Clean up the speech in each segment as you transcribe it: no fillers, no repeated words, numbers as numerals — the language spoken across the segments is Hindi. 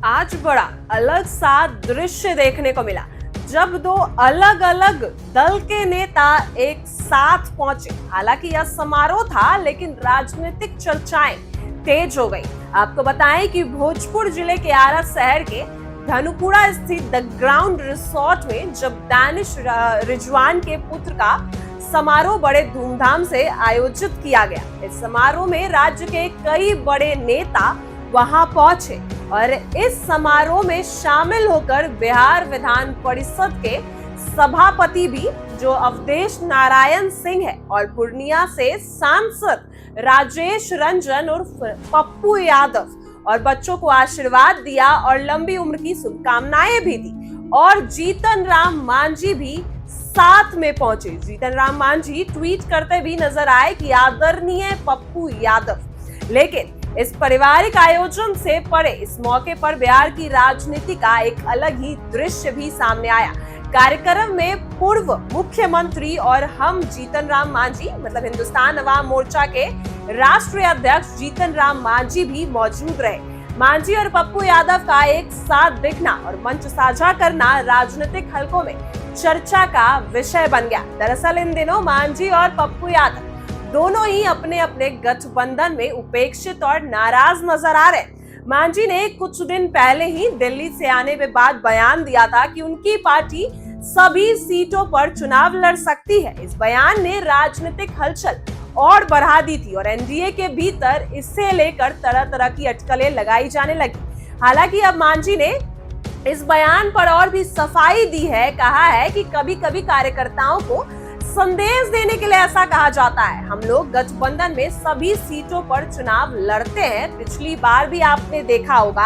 आज बड़ा अलग सा दृश्य देखने को मिला जब दो अलग अलग दल के नेता एक साथ पहुंचे। हालांकि यह समारोह था, लेकिन राजनीतिक चर्चाएं तेज हो गई। आपको बताएं कि भोजपुर जिले के आरा शहर के धनुपुरा स्थित द ग्राउंड रिसोर्ट में जब दानिश रिजवान के पुत्र का समारोह बड़े धूमधाम से आयोजित किया गया। इस समारोह में राज्य के कई बड़े नेता वहां पहुंचे और इस समारोह में शामिल होकर बिहार विधान परिषद के सभापति भी जो अवधेश नारायण सिंह है और पूर्णिया से सांसद राजेश रंजन उर्फ पप्पू यादव और बच्चों को आशीर्वाद दिया और लंबी उम्र की शुभकामनाएं भी दी। और जीतन राम मांझी भी साथ में पहुंचे। जीतन राम मांझी ट्वीट करते भी नजर आए कि आदरणीय पप्पू यादव। लेकिन इस पारिवारिक आयोजन से परे इस मौके पर बिहार की राजनीति का एक अलग ही दृश्य भी सामने आया। कार्यक्रम में पूर्व मुख्यमंत्री और हम जीतन राम मांझी मतलब हिंदुस्तान अवाम मोर्चा के राष्ट्रीय अध्यक्ष जीतन राम मांझी भी मौजूद रहे। मांझी और पप्पू यादव का एक साथ दिखना और मंच साझा करना राजनीतिक हलकों में चर्चा का विषय बन गया। दरअसल इन दिनों मांझी और पप्पू यादव दोनों ही अपने अपने गठबंधन में उपेक्षित और नाराज नजर आ रहे। मांझी ने कुछ दिन पहले ही दिल्ली से आने के बाद बयान दिया था कि उनकी पार्टी सभी सीटों पर चुनाव लड़ सकती है। इस बयान ने राजनीतिक हलचल और बढ़ा दी थी और एनडीए के भीतर इससे लेकर तरह तरह की अटकलें लगाई जाने लगी। हालांकि अब मांझी ने इस बयान पर और भी सफाई दी है। कहा है कि कभी कभी कार्यकर्ताओं को संदेश देने के लिए ऐसा कहा जाता है, हम लोग गठबंधन में सभी सीटों पर चुनाव लड़ते हैं। पिछली बार भी आपने देखा होगा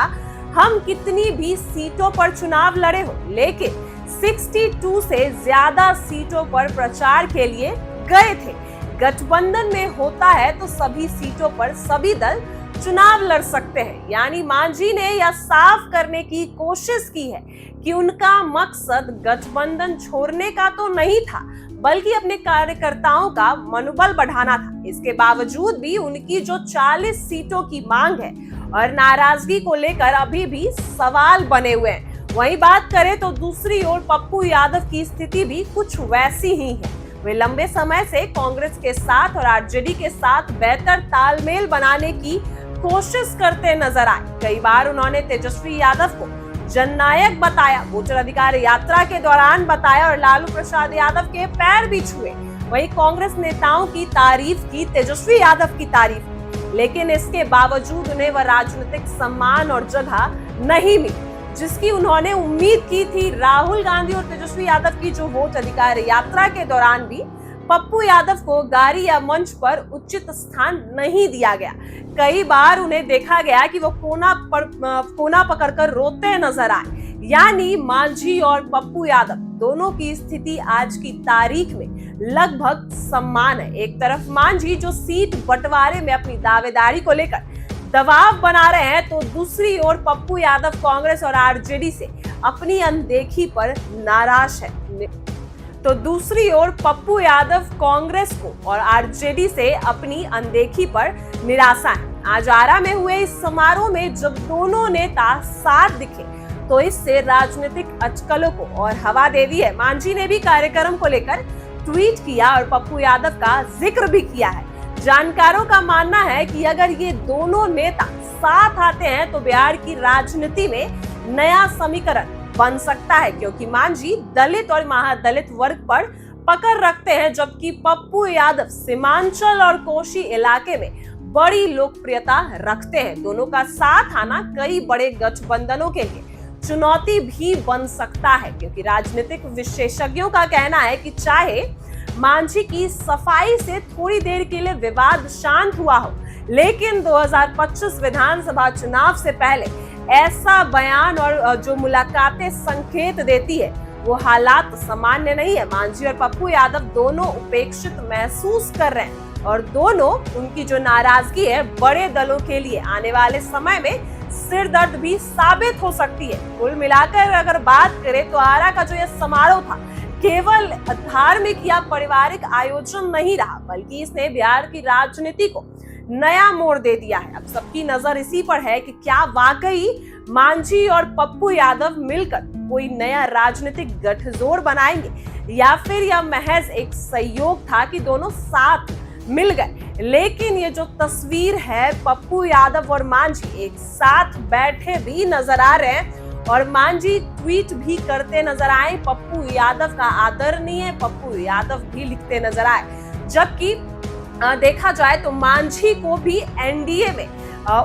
हम कितनी भी सीटों पर चुनाव लड़े हो, लेकिन 62 से ज्यादा सीटों पर प्रचार के लिए गए थे। गठबंधन में होता है तो सभी सीटों पर सभी दल चुनाव लड़ सकते हैं। यानी मांझी ने यह साफ करने की कोशिश की है कि उनका मकसद गठबंधन छोड़ने का तो नहीं था, बल्कि अपने कार्यकर्ताओं का मनोबल बढ़ाना था। इसके बावजूद भी उनकी जो 40 सीटों की मांग है और नाराजगी को लेकर अभी भी सवाल बने हुए हैं। वहीं बात करें तो दूसरी ओर पप्पू यादव की स्थिति भी कुछ वैसी ही है। वे लंबे समय से कांग्रेस के साथ और आरजेडी के साथ बेहतर तालमेल बनाने की कोशिश करते नजर आए। कई बार उन्होंने तेजस्वी यादव को जननायक बताया, वोटर अधिकार यात्रा के दौरान बताया और लालू प्रसाद यादव के पैर भी छुए। वहीं कांग्रेस नेताओं की तारीफ की, तेजस्वी यादव की तारीफ की, लेकिन इसके बावजूद उन्हें वह राजनीतिक सम्मान और जगह नहीं मिली जिसकी उन्होंने उम्मीद की थी। राहुल गांधी और तेजस्वी यादव की जो वोट अधिकार यात्रा के दौरान भी पप्पू यादव को गाड़ी या मंच पर उचित स्थान नहीं दिया गया। कई बार उन्हें देखा गया कि वो कोना पकड़कर रोते नजर आए। यानी मांझी और पप्पू यादव दोनों की स्थिति आज की तारीख में लगभग समान है। एक तरफ मांझी जो सीट बंटवारे में अपनी दावेदारी को लेकर दबाव बना रहे हैं, तो दूसरी ओर पप्पू यादव कांग्रेस और आरजेडी से अपनी अनदेखी पर नाराज है। तो दूसरी ओर पप्पू यादव कांग्रेस को और आरजेडी से अपनी अनदेखी पर निराशा है। आज आरा में हुए इस समारोह में जब दोनों नेता साथ दिखे तो इससे राजनीतिक अटकलों को और हवा दे दी है। मांझी ने भी कार्यक्रम को लेकर ट्वीट किया और पप्पू यादव का जिक्र भी किया है। जानकारों का मानना है कि अगर ये दोनों नेता साथ आते हैं तो बिहार की राजनीति में नया समीकरण बन सकता है, क्योंकि मांझी दलित और महादलित वर्ग पर पकड़ रखते हैं, जबकि पप्पू यादव सीमांचल और कोशी इलाके में बड़ी लोकप्रियता रखते हैं। दोनों का साथ आना कई बड़े गठबंधनों के लिए चुनौती भी बन सकता है, क्योंकि राजनीतिक विशेषज्ञों का कहना है कि चाहे मांझी की सफाई से थोड़ी देर के लिए विवाद शांत हुआ हो, लेकिन 2025 विधानसभा चुनाव से पहले ऐसा बयान और जो मुलाकातें संकेत देती है वो हालात सामान्य नहीं है। मांझी और पप्पू यादव दोनों उपेक्षित महसूस कर रहे हैं और दोनों उनकी जो नाराजगी है बड़े दलों के लिए आने वाले समय में सिरदर्द भी साबित हो सकती है। कुल मिलाकर अगर बात करें तो आरा का जो यह समारोह था केवल धार्मिक या पारिवारिक आयोजन नहीं रहा, बल्कि इसने बिहार की राजनीति को नया मोड़ दे दिया है। अब सबकी नजर इसी पर है कि क्या वाकई मांझी और पप्पू यादव मिलकर कोई नया राजनीतिक गठजोड़ बनाएंगे या फिर यह महज एक संयोग था कि दोनों साथ मिल गए। लेकिन ये जो तस्वीर है, पप्पू यादव और मांझी एक साथ बैठे भी नजर आ रहे हैं और मांझी ट्वीट भी करते नजर आए। पप्पू यादव का आदरणीय पप्पू यादव भी लिखते नजर आए। जबकि देखा जाए तो मांझी को भी एनडीए में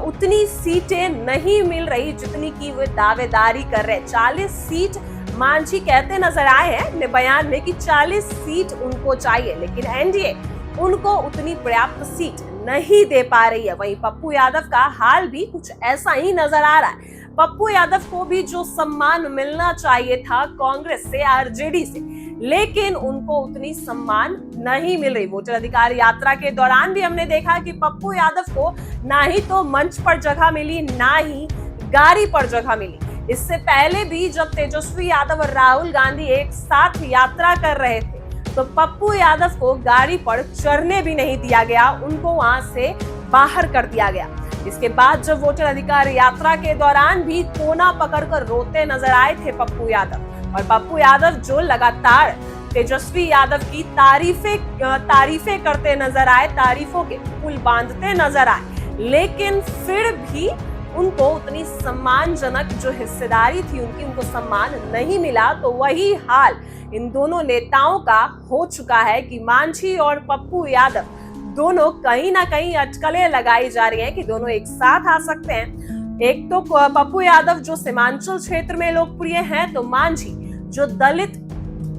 उतनी सीटें नहीं मिल रही जितनी की वे दावेदारी कर रहे हैं। 40 सीट मांझी कहते नजर आए हैं अपने बयान में कि 40 सीट उनको चाहिए, लेकिन एनडीए उनको उतनी पर्याप्त सीट नहीं दे पा रही है। वहीं पप्पू यादव का हाल भी कुछ ऐसा ही नजर आ रहा है। पप्पू यादव को भी जो सम्मान मिलना चाहिए था कांग्रेस से, आरजेडी से, लेकिन उनको उतनी सम्मान नहीं मिल रही। वोटर अधिकार यात्रा के दौरान भी हमने देखा कि पप्पू यादव को ना ही तो मंच पर जगह मिली, ना ही गाड़ी पर जगह मिली। इससे पहले भी जब तेजस्वी यादव और राहुल गांधी एक साथ यात्रा कर रहे थे तो पप्पू यादव को गाड़ी पर चढ़ने भी नहीं दिया गया, उनको वहां से बाहर कर दिया गया। इसके बाद जब वोटर अधिकार यात्रा के दौरान भी कोना पकड़कर रोते नजर आए थे पप्पू यादव, और पप्पू यादव जो लगातार तेजस्वी यादव की तारीफें करते नजर आए, तारीफों के पुल बांधते नजर आए, लेकिन फिर भी उनको उतनी सम्मानजनक जो हिस्सेदारी थी उनकी, उनको सम्मान नहीं मिला। तो वही हाल इन दोनों नेताओं का हो चुका है कि मांझी और पप्पू यादव दोनों कहीं ना कहीं अटकलें लगाई जा रही हैं कि दोनों एक साथ आ सकते हैं। एक तो पप्पू यादव जो सीमांचल क्षेत्र में लोकप्रिय हैं, तो मांझी जो दलित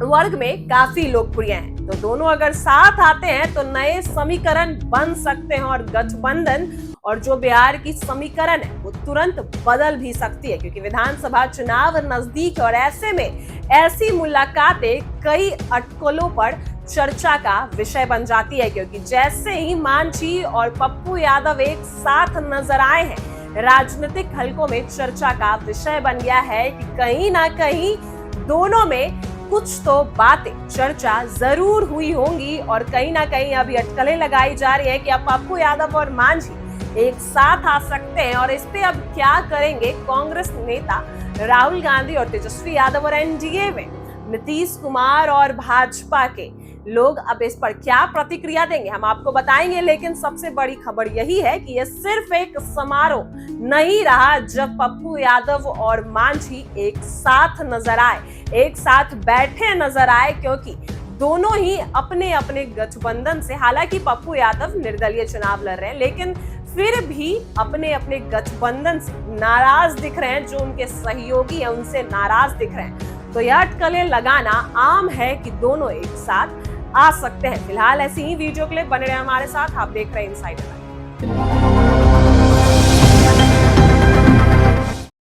वर्ग में काफी लोकप्रिय हैं। तो दोनों अगर साथ आते हैं तो नए समीकरण बन सकते हैं और गठबंधन और जो बिहार की समीकरण है वो तुरंत बदल भी सकती है, क्योंकि विधानसभा चुनाव नजदीक और ऐसे में ऐसी मुलाकातें कई अटकलों पर चर्चा का विषय बन जाती है। क्योंकि जैसे ही मांझी और पप्पू यादव एक साथ नजर आए हैं, राजनीतिक हलकों में चर्चा का विषय बन गया है कि कहीं ना कहीं दोनों में कुछ तो बातें चर्चा जरूर हुई होंगी और कहीं ना कहीं अभी अटकलें लगाई जा रही है कि अब पप्पू यादव और मांझी एक साथ आ सकते हैं। और इस पे अब क्या करेंगे कांग्रेस नेता राहुल गांधी और तेजस्वी यादव और एनडीए में नीतीश कुमार और भाजपा के लोग अब इस पर क्या प्रतिक्रिया देंगे, हम आपको बताएंगे। लेकिन सबसे बड़ी खबर यही है कि यह सिर्फ एक समारोह नहीं रहा जब पप्पू यादव और मांझी एक साथ नजर आए, एक साथ बैठे नजर आए, क्योंकि दोनों ही अपने अपने गठबंधन से, हालांकि पप्पू यादव निर्दलीय चुनाव लड़ रहे हैं, लेकिन फिर भी अपने अपने गठबंधन से नाराज दिख रहे हैं। जो उनके सहयोगी हैं उनसे नाराज दिख रहे हैं। तो यह अटकलें लगाना आम है कि दोनों एक साथ आ सकते हैं। फिलहाल ऐसी ही वीडियो के लिए बने रहे हमारे साथ। आप देख रहे हैं इनसाइडर लाइव।